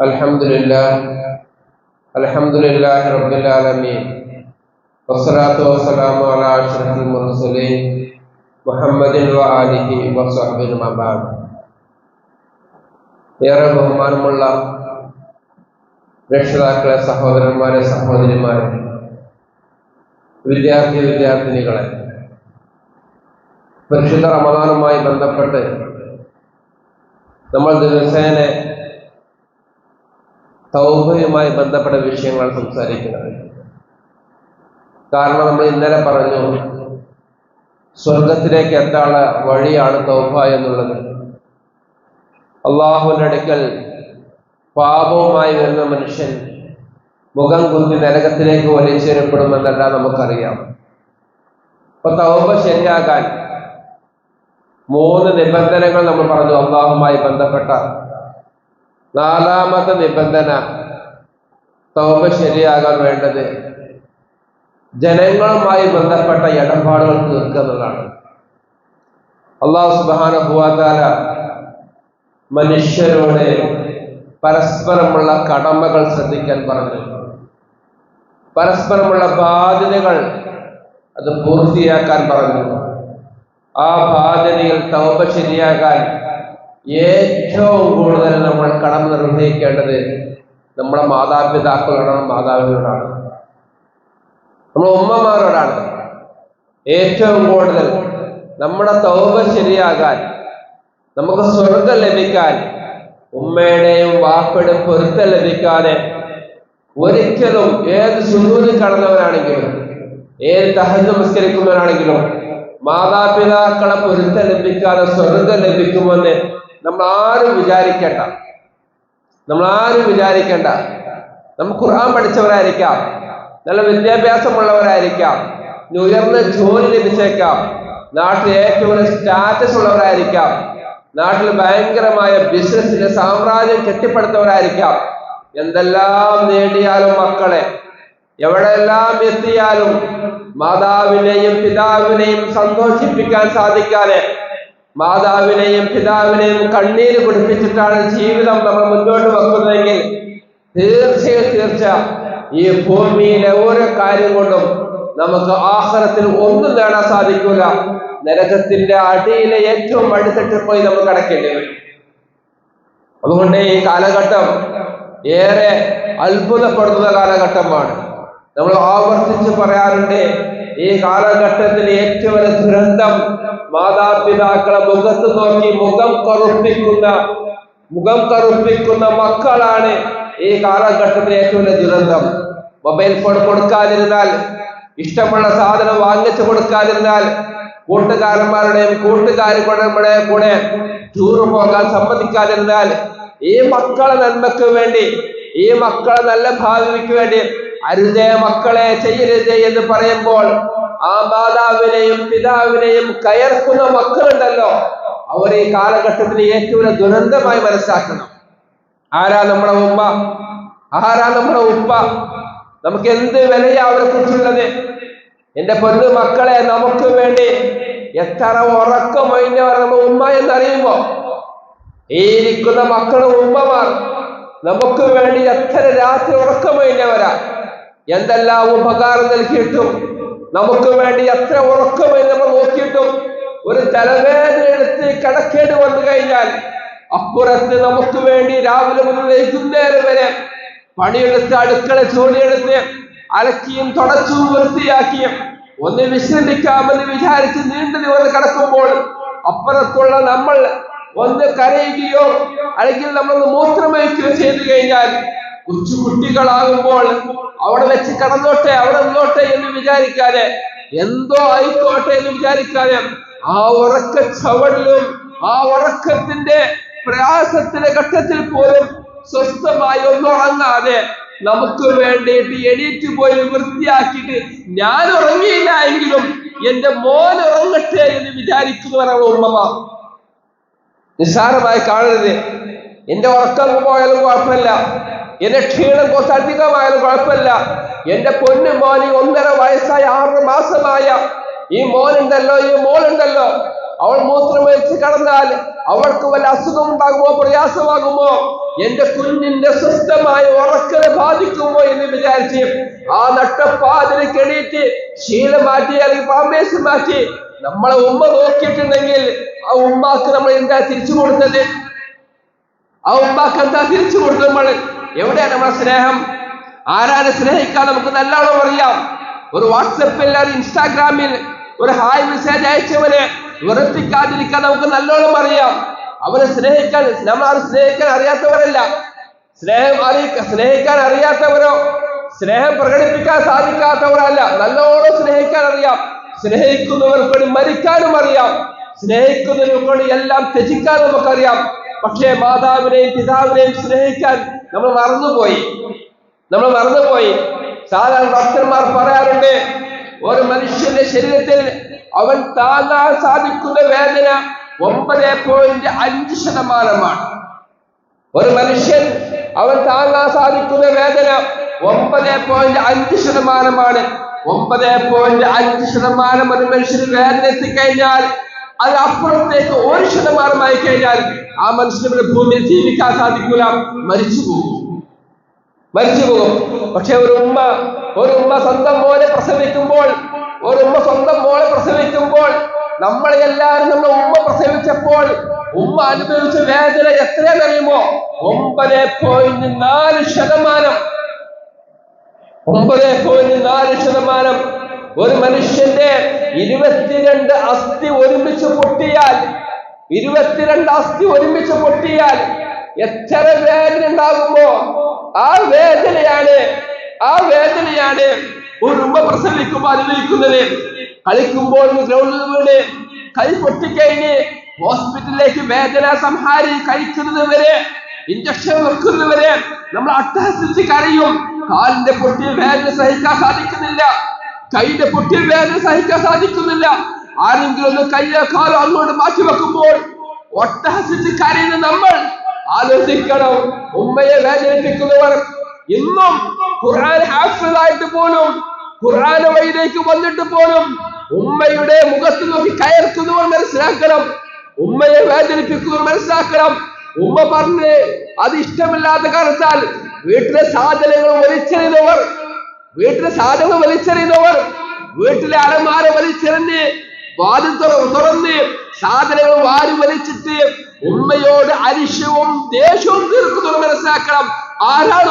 അൽഹംദുലില്ലാഹി റബ്ബിൽ ആലമീൻ വസ്സലാത്തു വസ്സലാമു അലാ അഷ്റഫിൽ മുർസലീൻ മുഹമ്മദിൻ വആലിഹി വസഹ്ബിഹി വബഅദ്. ഏറെ ബഹുമാനമുള്ള രക്ഷിതാക്കളെ, സഹോദരന്മാരെ, സഹോദരിമാരെ, വിദ്യാർത്ഥിനികളെ, പരിശുദ്ധ റമദാനുമായി ബന്ധപ്പെട്ട് നമ്മൾ ദിവസേന തൗബയുമായി ബന്ധപ്പെട്ട വിഷയങ്ങൾ സംസാരിക്കുന്നത്. കാരണം നമ്മൾ ഇന്നലെ പറഞ്ഞു, സ്വർഗത്തിലേക്ക് എത്താനുള്ള വഴിയാണ് തൗബ എന്നുള്ളത്. അള്ളാഹുവിന്റെ അടുക്കൽ പാപവുമായി വരുന്ന മനുഷ്യൻ മുഖം കുത്തി നരകത്തിലേക്ക് വലിച്ചേരപ്പെടുമെന്നെല്ലാം നമുക്കറിയാം. അപ്പൊ തൗബ ശരിയാകാൻ 3 നിബന്ധനകൾ നമ്മൾ പറഞ്ഞു അള്ളാഹുമായി ബന്ധപ്പെട്ട. 4ാമത്തെ നിബന്ധന, തൗബ ശരിയാകാൻ വേണ്ടത് ജനങ്ങളുമായി ബന്ധപ്പെട്ട ഇടപാടുകൾ തീർക്കുക എന്നുള്ളതാണ്. അല്ലാഹു സുബ്ഹാനഹു വ തആല മനുഷ്യരോട് പരസ്പരമുള്ള കടമകൾ ശ്രദ്ധിക്കാൻ പറഞ്ഞു. പരസ്പരമുള്ള ബാധ്യതകൾ അത് പൂർത്തിയാക്കാൻ പറഞ്ഞു. ആ ബാധ്യതയിൽ തൗബ ശരിയാകാൻ ഏറ്റവും കൂടുതൽ നമ്മൾ കടമ നിർവഹിക്കേണ്ടത് നമ്മുടെ മാതാപിതാക്കളോടാണ്, നമ്മുടെ ഉമ്മമാരോടാണ്. ഏറ്റവും കൂടുതൽ നമ്മുടെ തൗബ ശരിയാകാൻ, നമുക്ക് സ്വർഗം ലഭിക്കാൻ, ഉമ്മയുടെയും വാപ്പയുടെയും പൊരുത്തം ലഭിക്കാതെ ഒരിക്കലും ഏത് സുജൂദിൽ കടന്നവരാണെങ്കിലും, ഏത് തഹജ്ജുദ് നമസ്കരിക്കുന്നവരാണെങ്കിലും മാതാപിതാക്കളെ പൊരുത്തം ലഭിക്കാതെ സ്വർഗം ലഭിക്കുമെന്ന് നമ്മൾ ആരും വിചാരിക്കേണ്ട. നമുക്ക് ഖുർആൻ പഠിച്ചവരായിരിക്കാം, നല്ല വിദ്യാഭ്യാസമുള്ളവരായിരിക്കാം, ഉയർന്ന ജോലി ലഭിച്ചേക്കാം, നാട്ടിൽ ഏറ്റവും വലിയ സ്റ്റാറ്റസ് ഉള്ളവരായിരിക്കാം, നാട്ടിൽ ഭയങ്കരമായ ബിസിനസ്സിന്റെ സാമ്രാജ്യം കെട്ടിപ്പടുത്തവരായിരിക്കാം. എന്തെല്ലാം നേടിയാലും മക്കളെ എവിടെയെല്ലാം എത്തിയാലും മാതാവിനെയും പിതാവിനെയും സന്തോഷിപ്പിക്കാൻ സാധിക്കാതെ, മാതാവിനെയും പിതാവിനെയും കണ്ണീര് കുടിപ്പിച്ചിട്ടാണ് ജീവിതം നമ്മൾ മുന്നോട്ട് വെക്കുന്നതെങ്കിൽ തീർച്ച ഈ ഭൂമിയിലെ ഓരോ കാര്യം കൊണ്ടും നമുക്ക് ആഖിറത്തിൽ ഒന്നും നേടാൻ സാധിക്കൂല. നരകത്തിന്റെ അടിയിലെ ഏറ്റവും അടിത്തട്ടിൽ പോയി നമുക്ക് കിടക്കേണ്ടി വരും. അതുകൊണ്ട് ഈ കാലഘട്ടം ഏറെ അത്ഭുതപ്പെടുത്തുന്ന കാലഘട്ടമാണ്. നമ്മൾ ആവർത്തിച്ച് പറയാറുണ്ട്, ഈ കാലഘട്ടത്തിൽ ഏറ്റവും വലിയ ദുരന്തം മാതാപിതാക്കളെ മുഖത്ത് നോക്കി മുഖം കറുപ്പിക്കുന്ന മക്കളാണ് ഈ കാലഘട്ടത്തിൽ ഏറ്റവും വലിയ ദുരന്തം. മൊബൈൽ ഫോൺ കൊടുക്കാതിരുന്നാൽ, ഇഷ്ടമുള്ള സാധനം വാങ്ങിച്ചു കൊടുക്കാതിരുന്നാൽ, കൂട്ടുകാരന്മാരുടെയും കൂട്ടുകാരുടെ കൂടെ ടൂർ പോകാൻ സമ്മതിക്കാതിരുന്നാൽ, ഈ മക്കളെ നന്മയ്ക്ക് വേണ്ടി, ഈ മക്കളെ നല്ല ഭാവിക്ക് വേണ്ടി അരുതേ മക്കളെ ചെയ്യരുതേ എന്ന് പറയുമ്പോൾ ആ മാതാവിനെയും പിതാവിനെയും കയർക്കുന്ന മക്കളുണ്ടല്ലോ, അവർ ഈ കാലഘട്ടത്തിൽ ഏറ്റവും ദുരന്തമായി മനസ്സിലാക്കണം. ആരാ നമ്മുടെ ഉമ്മ, ആരാ നമ്മുടെ ഉപ്പ, നമുക്ക് എന്ത് വിലയാ അവരെ കുറിച്ചുള്ളത്? എന്റെ പൊന്നു മക്കളെ, നമുക്ക് വേണ്ടി എത്ര ഉറക്കമൊഴിഞ്ഞവർ നമ്മുടെ ഉമ്മ എന്നറിയുമ്പോ, ഈ ഇരിക്കുന്ന മക്കളും ഉമ്മമാർ നമുക്ക് വേണ്ടി എത്ര രാത്രി ഉറക്കമൊഴിഞ്ഞവരാ, എന്തെല്ലാം ഉപകാരം നൽകിയിട്ടും നമുക്ക് വേണ്ടി എത്ര ഉറക്കമായി നമ്മൾ നോക്കിയിട്ടും ഒരു തലവേദന എടുത്ത് കിടക്കേണ്ടി വന്നു കഴിഞ്ഞാൽ അപ്പുറത്ത് നമുക്ക് വേണ്ടി രാവിലെ മുതൽ വൈകുന്നേരം വരെ പണിയെടുത്ത്, അടുക്കള ജോലിയെടുത്ത് അലക്കിയും തുടച്ചും വൃത്തിയാക്കിയും ഒന്ന് വിശ്രമിക്കാമെന്ന് വിചാരിച്ച് നീണ്ടു ദിവസം കിടക്കുമ്പോൾ അപ്പുറത്തുള്ള നമ്മൾ ഒന്ന് കരയുകയോ അല്ലെങ്കിൽ നമ്മളൊന്ന് മൂത്രമൊഴിക്കുകയോ ചെയ്തു കഴിഞ്ഞാൽ, കൊച്ചു കുട്ടികളാകുമ്പോൾ അവിടെ വെച്ച് കടന്നോട്ടെ, അവിടെ നിന്നോട്ടെ എന്ന് വിചാരിക്കാതെ, എന്തോ ആയിക്കോട്ടെ എന്ന് വിചാരിക്കാതെ, ആ ഉറക്ക ചവടിലും ആ ഉറക്കത്തിന്റെ പ്രയാസത്തിന്റെ ഘട്ടത്തിൽ പോലും സ്വസ്ഥമായി ഒന്നുറങ്ങാതെ നമുക്ക് വേണ്ടിയിട്ട് എണീറ്റ് പോയി വൃത്തിയാക്കിയിട്ട് ഞാൻ ഉറങ്ങിയില്ല എങ്കിലും എന്റെ മോൻ ഉറങ്ങട്ടെ എന്ന് വിചാരിക്കുന്നവരാണ് ഉമ്മമാർ. നിസ്സാരമായി കാണരുത്. എന്റെ ഉറക്കം പോയാലും കുഴപ്പമില്ല, എന്റെ ക്ഷീണം കുറച്ച് അധികമായാലും കുഴപ്പമില്ല, എന്റെ പൊന്നു മോന് 1.5 വയസ്സായ 6 മാസമായ ഈ മോനുണ്ടല്ലോ, ഈ മോളുണ്ടല്ലോ, അവൾ മൂത്രമൊഴിച്ച് കടന്നാൽ അവൾക്ക് വല്ല അസുഖം ഉണ്ടാകുമോ, പ്രയാസമാകുമോ? എന്റെ കുഞ്ഞിന്റെ സ്വസ്ഥമായ ഉറക്കനെ ബാധിക്കുമോ എന്ന് വിചാരിച്ച് ആ നട്ടപ്പാതിലേക്ക് എണീറ്റ് ശീലം മാറ്റി അല്ലെങ്കിൽ പാമ്പേഴ്സ് മാറ്റി നമ്മളെ ഉമ്മ നോക്കിയിട്ടുണ്ടെങ്കിൽ ആ ഉമ്മാക്ക് നമ്മൾ എന്താ തിരിച്ചു കൊടുത്തത്? ആ ഉമ്മാക്ക് എന്താ തിരിച്ചു കൊടുത്തത്? നമ്മൾ എവിടെയാണ് നമ്മളെ സ്നേഹം? ആരാണ് സ്നേഹിക്കാൻ നമുക്ക് നല്ലോണം അറിയാം. ഒരു വാട്സപ്പിൽ ഒരു ഇൻസ്റ്റാഗ്രാമിൽ ഒരു ഹായ് മെസ്സേജ് അയച്ചവനെ വെറുപ്പിക്കാതിരിക്കാൻ നമുക്ക് നല്ലോണം അറിയാം. അവരെ സ്നേഹിക്കാൻ നമ്മളാരും സ്നേഹിക്കാൻ അറിയാത്തവരല്ല. സ്നേഹിക്കാൻ അറിയാത്തവരോ സ്നേഹം പ്രകടിപ്പിക്കാൻ സാധിക്കാത്തവരല്ല. നല്ലോണം സ്നേഹിക്കാൻ അറിയാം. സ്നേഹിക്കുന്നവർക്ക് മരിക്കാനും അറിയാം. സ്നേഹിക്കുന്നവർക്ക് എല്ലാം ത്യജിക്കാൻ നമുക്കറിയാം. പക്ഷേ മാതാവിനെയും പിതാവിനെയും സ്നേഹിക്കാൻ നമ്മൾ മറന്നുപോയി. സാധാരണ ഡോക്ടർമാർ പറയാറുണ്ട്, ഒരു മനുഷ്യന്റെ ശരീരത്തിൽ അവൻ താങ്ങാൻ സാധിക്കുന്ന വേദന 9.5%. ഒരു മനുഷ്യൻ അവൻ താങ്ങാൻ സാധിക്കുന്ന വേദന 9.5%. 9.5% ഒരു മനുഷ്യന് വേദന എത്തിക്കഴിഞ്ഞാൽ അത് അപ്പുറത്തേക്ക് 1% കഴിഞ്ഞാൽ ആ മനുഷ്യന് ഭൂമിയിൽ ജീവിക്കാൻ സാധിക്കൂല, മരിച്ചു പോകും. പക്ഷെ ഒരു ഉമ്മ സ്വന്തം മോനെ പ്രസവിക്കുമ്പോൾ നമ്മളെല്ലാവരും നമ്മുടെ ഉമ്മ പ്രസവിച്ചപ്പോൾ ഉമ്മ അനുഭവിച്ച വേദന എത്രയാണെന്നറിയുമോ? 9.4%. 9.4%. ഒരു മനുഷ്യന്റെ 22 അസ്ഥി ഒരുമിച്ച് പൊട്ടിയാൽ എത്ര വേദന ഉണ്ടാകുമ്പോ ആ വേദനയാണ് ഒരു ഉമ്മ പ്രസവിക്കുമ്പോൾ അനുഭവിക്കുന്നത്. കളിക്കുമ്പോൾ ഗ്രൗണ്ടിൽ വീണ് കൈ പൊട്ടിക്കഴിഞ്ഞ് ഹോസ്പിറ്റലിലേക്ക് വേദന സംഹാരി കഴിക്കുന്നത് വരെ, ഇഞ്ചക്ഷൻ വെക്കുന്നത് വരെ നമ്മൾ അട്ടഹസിച്ച് കരയും. കാലിന്റെ പൊട്ടിയ വേദന സഹിക്കാൻ സാധിക്കുന്നില്ല, കൈയുടെ പൊട്ടിയ വേദന സഹിക്കാൻ സാധിക്കുന്നില്ല. ആരെങ്കിലും ഒന്ന് കയ്യോ കാലോ അങ്ങോട്ട് മാറ്റി വെക്കുമ്പോൾ ഒട്ടഹസിച്ച് കരയുന്ന നമ്മൾ ആലോചിക്കണം. ഉമ്മയെ വേദനിപ്പിക്കുന്നവർ ഇന്നും ഖുർആൻ ഹാഫിളായിട്ട് പോലും, ഖുർആൻ വഴിയിലേക്ക് വന്നിട്ട് പോലും ഉമ്മയുടെ മുഖത്ത് നോക്കി കയർക്കുന്നവർ മനസ്സിലാക്കണം. ഉമ്മയെ വേദനിപ്പിക്കുന്നവർ മനസ്സിലാക്കണം. ഉമ്മ പറഞ്ഞ് അത് ഇഷ്ടമില്ലാത്ത കാരണത്താൽ വീട്ടിലെ സാധനങ്ങൾ വലിച്ചെറിയുന്നവർ, വീട്ടിലെ അലമാര വലിച്ചെറിഞ്ഞ് വാതിൽ തുറന്ന് സാധനങ്ങൾ വാരി വലിച്ചിട്ട് ഉമ്മയോട് അരിശവും ദേഷ്യവും തീർക്കുന്നവർ മനസ്സിലാക്കണം. ആരാണ്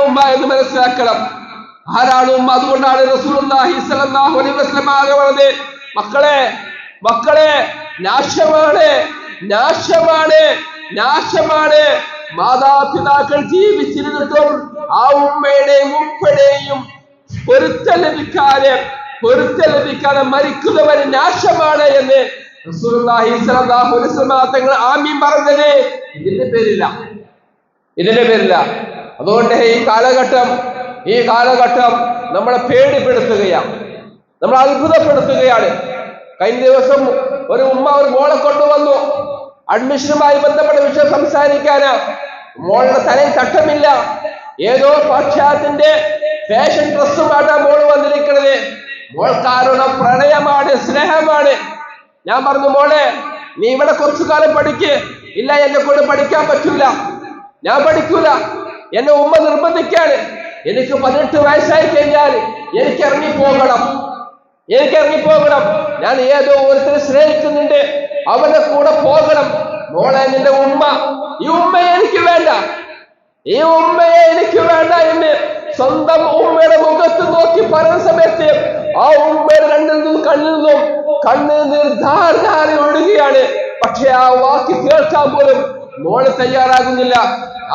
ഉമ്മ എന്ന് മനസ്സിലാക്കണം. ആരാണ് ഉമ്മ? അതുകൊണ്ടാണ് റസൂലുള്ളാഹി സ്വല്ലല്ലാഹു അലൈഹി വസല്ലം പറഞ്ഞത്, മക്കളെ നാശമാണ് മാതാപിതാക്കൾ ജീവിച്ചിരുന്നിട്ടും ആ ഉമ്മയുടെയും ഉപ്പയുടെയും പൊരുത്തം ലഭിക്കാതെ മരിക്കുന്നവര് നാശമാണ് എന്ന് റസൂലുള്ളാഹി സ്വല്ലല്ലാഹു അലൈഹി വസല്ലം തങ്ങൾ ആമീൻ പറഞ്ഞത് ഇതിന്റെ പേരില്ല. അതുകൊണ്ട് ഈ കാലഘട്ടം നമ്മളെ പേടിപ്പെടുത്തുകയാണ്, നമ്മളെ അത്ഭുതപ്പെടുത്തുകയാണ്. കഴിഞ്ഞ ദിവസം ഒരു ഉമ്മ ഒരു മോളെ കൊണ്ടുവന്നു. അഡ്മിഷനുമായി ബന്ധപ്പെട്ട വിഷയം സംസാരിക്കാന്. മോളുടെ തലയിൽ തട്ടമില്ല, ഏതോ പാശ്ചാത്യന്റെ ഫാഷൻ ഡ്രസ്സുമായിട്ടാണ് മോള് വന്നിരിക്കുന്നത്. മോൾക്കാരുടെ പ്രണയമാണ്, സ്നേഹമാണ്. ഞാൻ പറഞ്ഞു, മോളെ നീ ഇവിടെ കുറച്ചു കാലം പഠിക്ക്. ഇല്ല, എന്നെ കൊണ്ട് പഠിക്കാൻ പറ്റൂല, ഞാൻ പഠിക്കൂല, എന്നെ ഉമ്മ നിർബന്ധിക്കാണ്. എനിക്ക് 18 വയസ്സായി കഴിഞ്ഞാൽ എനിക്ക് ഇറങ്ങിപ്പോകണം. ഞാൻ ഏതോ ഒരുത്തരെ സ്നേഹിക്കുന്നുണ്ട്, അവന്റെ കൂടെ പോകണം. മോളെ, നിന്റെ ഉമ്മ, ഈ ഉമ്മയെ എനിക്ക് വേണ്ട എന്ന് സ്വന്തം ഉമ്മയുടെ മുഖത്ത് നോക്കി പറയുന്ന സമയത്ത് ആ ഉമ്മയുടെ കണ്ണിൽ നിന്നും കണ്ണുനീർ ധാരാളം ഒഴുകുകയാണ്. പക്ഷെ ആ വാക്ക് കേൾക്കാൻ പോലും മോള് തയ്യാറാകുന്നില്ല.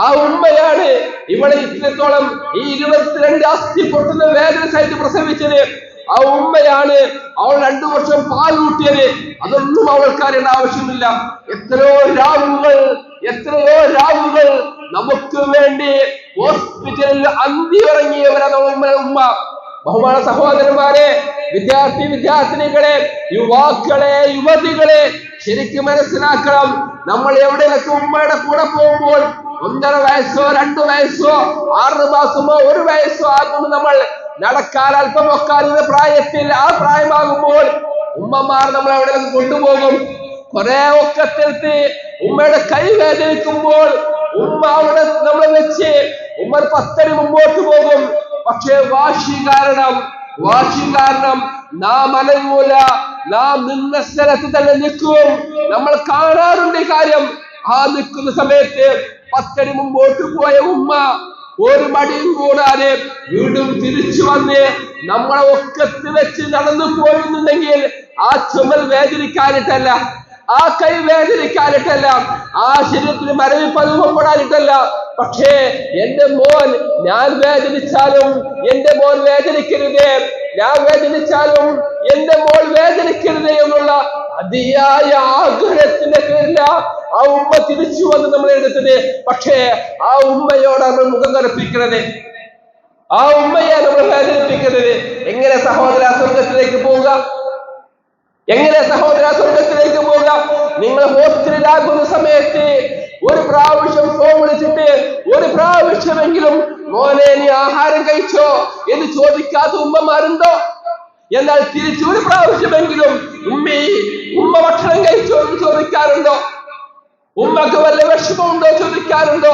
ആ ഉമ്മയാണ് ഇവിടെ ഇത്രത്തോളം ഈ 22 അസ്ഥി പൊട്ടുന്ന വേദന സഹിച്ച് പ്രസവിച്ചത്. ആ ഉമ്മയാണ് അവൾ 2 വർഷം പാൽ ഊട്ടിയത്. അതൊന്നും അവൾക്ക് അറിയേണ്ട ആവശ്യമില്ല. എത്രയോ രാവുകൾ നമുക്ക് വേണ്ടി ഹോസ്പിറ്റലിൽ അന്തിയുറങ്ങിയവരാണ് ഉമ്മ. ബഹുമാന സഹോദരന്മാരെ, വിദ്യാർത്ഥിനികളെ, യുവാക്കളെ, യുവതികളെ ശരിക്കും മനസ്സിലാക്കണം. നമ്മൾ എവിടെയൊക്കെ ഉമ്മയുടെ കൂടെ പോകുമ്പോൾ 1.5 വയസ്സോ 2 വയസ്സോ 6 മാസമോ 1 വയസ്സോ ആകുമ്പോൾ നമ്മൾ നടക്കാൻ അല്പം ഒക്കാറുന്ന പ്രായത്തിൽ, ആ പ്രായമാകുമ്പോൾ ഉമ്മമാർ നമ്മൾ എവിടെയൊക്കെ കൊണ്ടുപോകും. കുറെ ഒക്കത്തെടുത്ത് ഉമ്മയുടെ കൈ വേദനിക്കുമ്പോൾ ഉമ്മ അവിടെ നമ്മളെ വെച്ച് ഉമ്മ 10 അടി മുമ്പോട്ട് പോകും. പക്ഷേ വാശി കാരണം നാം അനങ്ങൂല, നാം നിന്ന സ്ഥലത്ത് തന്നെ നിൽക്കും. നമ്മൾ കാണാറുണ്ട് ഈ കാര്യം. ആ നിൽക്കുന്ന സമയത്ത് 10 അടി മുമ്പോട്ട് പോയ ഉമ്മ ഒരു മടിയും കൂടാതെ വീണ്ടും തിരിച്ചു വന്ന് നമ്മളെ ഒക്കത്ത് വെച്ച് നടന്നു പോയിരുന്നുണ്ടെങ്കിൽ ആ ചുമൽ വേദനിക്കാനിട്ടല്ല, ആ കൈ വേദനിക്കാനിട്ടല്ല, ആ ശരീരത്തിന് മരവിപ്പ് അനുഭവപ്പെടാനിട്ടല്ല. പക്ഷേ എന്റെ മോൻ, ഞാൻ വേദനിച്ചാലും എന്റെ മോൻ വേദനിക്കരുത്, ഞാൻ വേദനിച്ചാലും എന്റെ മോൾ വേദനിക്കരുത് എന്നുള്ള അതിയായ ആഗ്രഹത്തിന്റെ പേരില ആ ഉമ്മ തിരിച്ചു വന്ന് നമ്മളെ എടുത്തത്. പക്ഷേ ആ ഉമ്മയോടാണ് നമ്മൾ മുഖം കറുപ്പിക്കുന്നത്, ആ ഉമ്മയെ നമ്മൾ വേദനിപ്പിക്കുന്നത്. എങ്ങനെ സഹോദര സ്വർഗത്തിലേക്ക് പോവുക? എങ്ങനെ സഹോദര സ്വർഗത്തിലേക്ക് പോവുക? നിങ്ങൾ ഹോസ്റ്റലിലാകുന്ന സമയത്ത് ഒരു പ്രാവശ്യം ഫോൺ വിളിച്ചിട്ട് ഒരു പ്രാവശ്യമെങ്കിലും മോനെ നീ ആഹാരം കഴിച്ചോ എന്ന് ചോദിക്കാത്ത ഉമ്മമാരുണ്ടോ? എന്നാൽ തിരിച്ച് ഒരു പ്രാവശ്യമെങ്കിലും ഉമ്മ ഭക്ഷണം കഴിച്ചോ എന്ന് ചോദിക്കാറുണ്ടോ? ഉമ്മക്ക് വല്ല വിഷമമുണ്ടോ ചോദിക്കാറുണ്ടോ?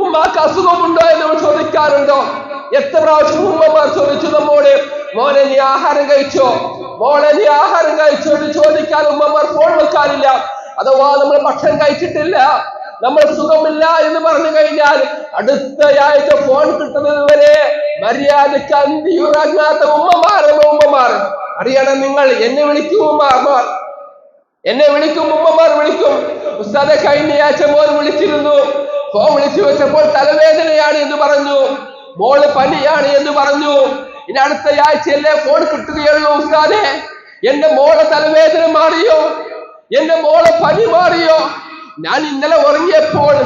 ഉമ്മക്ക് അസുഖമുണ്ടോ എന്ന് ചോദിക്കാറുണ്ടോ? എത്ര പ്രാവശ്യം ഉമ്മമാർ ചോദിച്ചു നമ്മോട്, മോനെ നീ ആഹാരം കഴിച്ചോ, മോളെ നീ ആഹാരം കഴിച്ചോ എന്ന് ചോദിക്കാൻ ഉമ്മമാർ ഫോൺ വെക്കാറില്ല. അഥവാ നമ്മൾ ഭക്ഷണം കഴിച്ചിട്ടില്ല, നമ്മൾ സുഖമില്ല എന്ന് പറഞ്ഞു കഴിഞ്ഞാൽ അടുത്തയാഴ്ച ഫോൺ കിട്ടുന്നത് വരെ മര്യാദക്ക് അന്തിയുറങ്ങാത്ത ഉമ്മമാർ. അറിയണം നിങ്ങൾ, എന്നെ വിളിക്കും ഉമ്മമാർ, എന്നെ വിളിക്കും ഉമ്മമാർ വിളിക്കും. ഉസ്താദെ കഴിഞ്ഞ ആഴ്ച മോൻ വിളിച്ചിരുന്നു, ഫോൺ വിളിച്ചു വെച്ചപ്പോൾ തലവേദനയാണ് എന്ന് പറഞ്ഞു, മോള് പനിയാണ് എന്ന് പറഞ്ഞു. ഇനി അടുത്ത ആഴ്ചയല്ലേ ഫോൺ കിട്ടുകയുള്ളൂ ഉസ്താദെ, എന്റെ മോളെ തലവേദന മാറിയോ, എന്റെ മോളെ പനി മാറിയോ? ഞാൻ ഇന്നലെ ഉറങ്ങിയപ്പോൾ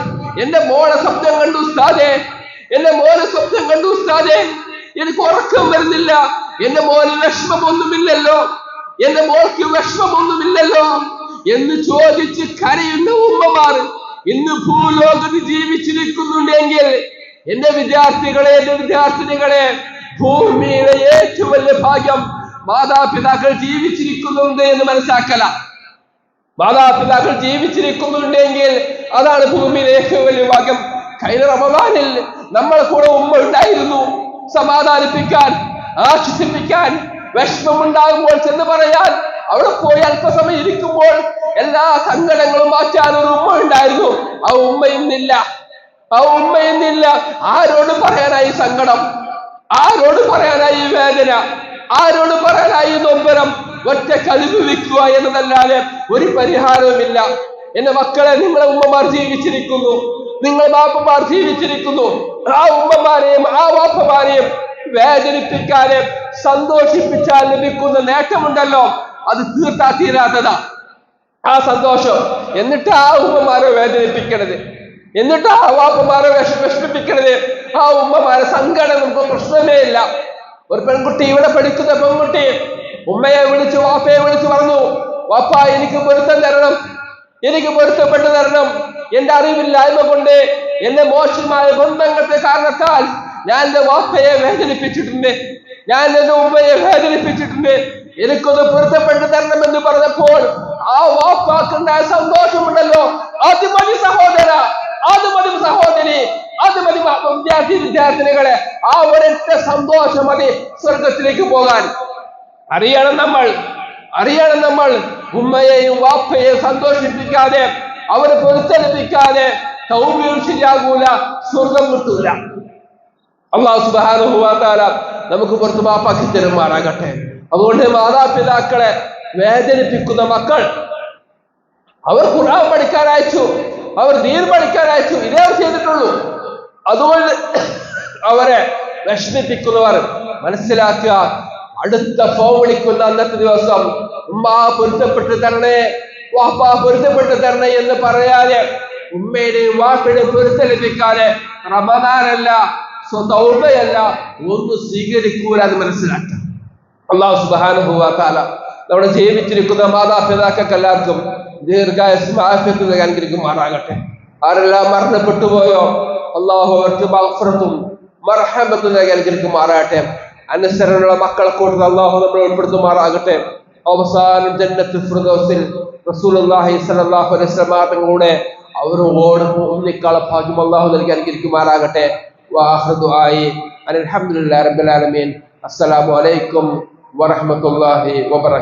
എന്റെ മോളെ സ്വപ്നം കണ്ടു ഉസ്താദെ, എന്റെ മോനെ സ്വപ്നം കണ്ടു ഉസ്താദെ, എനിക്ക് ഉറക്കം വരുന്നില്ല. എന്റെ മോന് വിഷമമൊന്നുമില്ലല്ലോ, എന്റെ മോൾക്ക് വിഷമമൊന്നുമില്ലല്ലോ എന്ന് ചോദിച്ച് കരയുന്ന ഉമ്മമാർ ഇന്ന് ഭൂലോകത്ത് ജീവിച്ചിരിക്കുന്നുണ്ടെങ്കിൽ എന്റെ വിദ്യാർത്ഥികളെ, എന്റെ വിദ്യാർത്ഥിനികളെ, ഭൂമിയിലെ ഏറ്റവും വലിയ ഭാഗ്യം മാതാപിതാക്കൾ ജീവിച്ചിരിക്കുന്നുണ്ട് എന്ന് മനസ്സിലാക്കല. മാതാപിതാക്കൾ ജീവിച്ചിരിക്കുന്നുണ്ടെങ്കിൽ അതാണ് ഭൂമിയിലെ ഏറ്റവും വലിയ ഭാഗ്യം. കഴിഞ്ഞ റമദാനിൽ നമ്മളെ കൂടെ ഉമ്മ ഉണ്ടായിരുന്നു, സമാധാനിപ്പിക്കാൻ, ആശ്വസിപ്പിക്കാൻ, വിഷമമുണ്ടാകുമ്പോൾ ചെന്ന് പറയാൻ, അവിടെ പോയി അല്പസമയം ഇരിക്കുമ്പോൾ എല്ലാ സങ്കടങ്ങളും മാറ്റാൻ ഒരു ഉമ്മ ഉണ്ടായിരുന്നു. ആ ഉമ്മ ഇന്നില്ല. ആരോട് പറയാനായി സങ്കടം, ആരോട് പറയാനായി വേദന, ആരോട് പറയാനായി നൊമ്പരം? ഒറ്റ അനുഭവിക്കുക എന്നതല്ലാതെ ഒരു പരിഹാരവുമില്ല. എന്റെ മക്കളെ, നിങ്ങളെ ഉമ്മമാർ ജീവിച്ചിരിക്കുന്നു, നിങ്ങളെ ബാപ്പമാർ ജീവിച്ചിരിക്കുന്നു. ആ ഉമ്മമാരെയും ആ ബാപ്പമാരെയും വേദനിപ്പിക്കാതെ സന്തോഷിപ്പിച്ചാൽ ലഭിക്കുന്ന നേട്ടമുണ്ടല്ലോ, അത് തീരാത്തതാ ആ സന്തോഷം. എന്നിട്ട് ആ ഉമ്മമാരെ വേദനിപ്പിക്കണത്, എന്നിട്ട് ആ വാപ്പമാരെ വിഷമിപ്പിക്കണത്, ആ ഉമ്മമാരെ സങ്കടം നമുക്ക് പ്രശ്നമേ ഇല്ല. ഒരു പെൺകുട്ടി, ഇവിടെ പഠിക്കുന്ന പെൺകുട്ടി ഉമ്മയെ വിളിച്ചു, വാപ്പയെ വിളിച്ചു പറഞ്ഞു, വാപ്പ എനിക്ക് പൊരുത്തം തരണം, എനിക്ക് പൊരുത്തപ്പെട്ടു തരണം. എന്റെ അറിവില്ലായ്മ കൊണ്ട്, എന്റെ മോശമായ ബന്ധങ്ങളുടെ കാരണത്താൽ ഞാൻ എന്റെ വാപ്പയെ വേദനിപ്പിച്ചിട്ടുണ്ട്, ഞാൻ എന്റെ ഉമ്മയെ വേദനിപ്പിച്ചിട്ടുണ്ട്, എനിക്കൊന്ന് പൊരുത്തപ്പെട്ടു തരണം എന്ന് പറഞ്ഞപ്പോൾ ആ വാപ്പാക്കുണ്ടായ സന്തോഷമുണ്ടല്ലോ, അത് മതി സഹോദര, അത് മതി സഹോദരി, അത് മതി വിദ്യാർത്ഥിനികളെ. ആ ഒരൊറ്റ സന്തോഷം മതി സ്വർഗത്തിലേക്ക് പോകാൻ. അറിയണം നമ്മൾ ഉമ്മയെയും വാപ്പയെയും സന്തോഷിപ്പിക്കാതെ, അവരെ പൊരുത്തലിപ്പിക്കാതെ തൗബയിൽ ശരിയാകൂല, സ്വർഗം കിട്ടൂല. അല്ലാഹു സുബ്ഹാനഹു വ തആല നമുക്ക് പുറത്ത് മാപ്പാക്കി തരുമാറാകട്ടെ. അതുകൊണ്ട് മാതാപിതാക്കളെ വേദനിപ്പിക്കുന്ന മക്കൾ, അവർ ഖുർആൻ പഠിക്കാൻ അയച്ചു, അവർ ദീൻ പഠിക്കാൻ അയച്ചു, ഇതേ അവർ ചെയ്തിട്ടുള്ളൂ. അതുകൊണ്ട് അവരെ വിഷമിപ്പിക്കുന്നവർ മനസ്സിലാക്കുക, അടുത്ത ഫോൺ വിളിക്കുന്ന അന്നത്തെ ദിവസം ഉമ്മ പൊരുത്തപ്പെട്ട് തരണേ, വാപ്പ പൊരുത്തപ്പെട്ട് തരണേ എന്ന് പറയാതെ, ഉമ്മയുടെയും വാപ്പയുടെയും പൊരുത്തം ലഭിക്കാതെ റമദാനല്ല, തൗബയല്ല, ഒന്നും സ്വീകരിക്കൂല എന്ന് മനസ്സിലാക്കാം. അല്ലാഹു സുബ്ഹാനഹു വ തആല നമ്മുടെ ജീവിച്ചിരിക്കുന്ന മാതാപിതാക്കൾക്ക് എല്ലാവർക്കും ദീർഘായുസ്സും ആഫിയത്തും അനുഗ്രഹിക്കുമാറാകട്ടെ. ആരെല്ലാം മരണപ്പെട്ടു പോയോ അല്ലാഹു അവർക്ക് മഗ്ഫിറത്തും മർഹമത്തും അനുഗ്രഹിക്കുമാറാകട്ടെ. അനുസരണയുള്ള മക്കളെ കൂട്ടത്തിൽ അല്ലാഹു നമ്മളെ ഉൾപ്പെടുത്തുമാറാകട്ടെ. അവസാനം ജന്നത്തുൽ ഫിർദൗസിൽ റസൂലുള്ളാഹി സ്വല്ലല്ലാഹു അലൈഹി വസല്ലം തങ്ങളുടെ അവരോട് ഒന്നിക്കാളെ ഭാഗ്യം അല്ലാഹു നൽകി അനുഗ്രഹിക്കുമാറാകട്ടെ. വആഖിറു ദുആഇ അൽഹംദുലില്ലാഹി റബ്ബിൽ ആലമീൻ. അസ്സലാമു അലൈക്കും വറഹ്മത്തുള്ളാഹി വബറകാതുഹു.